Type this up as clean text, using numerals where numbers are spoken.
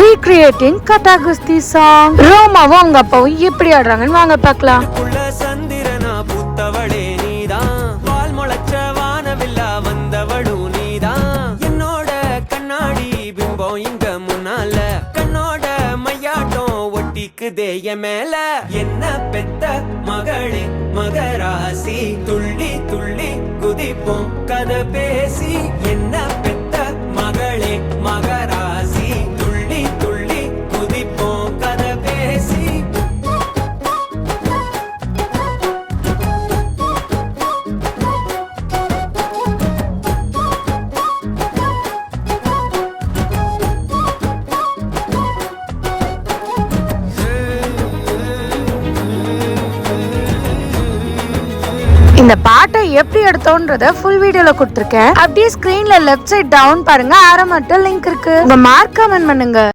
recreating Katha Gusti song. ரோமாவும் அவங்க அப்பாவும் எப்படி ஆடுறாங்கன்னு வாங்க பார்க்கலாம். சந்திரனா புத்தவளே நீதான், பால் முளைச்ச வானவில்லா வந்தவளு நீதான், என்னோட கண்ணாடி பிம்பம் இங்க முன்னால, கண்ணோட மையாட்டம் ஒட்டிக்குதே என் மேல, என்ன பெத்த மகளே மகராசி, துள்ளி துள்ளி குதிப்போம் கதை பேசி, என்ன பெத்த மகளே மகராசி, துள்ளி துள்ளி குதிப்போம் கதை பேசி. இந்த பாட்டை எப்படி எடுத்தோன்றத ஃபுல் வீடியோல கொடுத்திருக்கேன். அப்படியே ஸ்கிரீன்ல லெஃப்ட் சைட் டவுன் பாருங்க, ஆரோ மட்டும் லிங்க் இருக்கு. உங்க மார்க் கமெண்ட் பண்ணுங்க.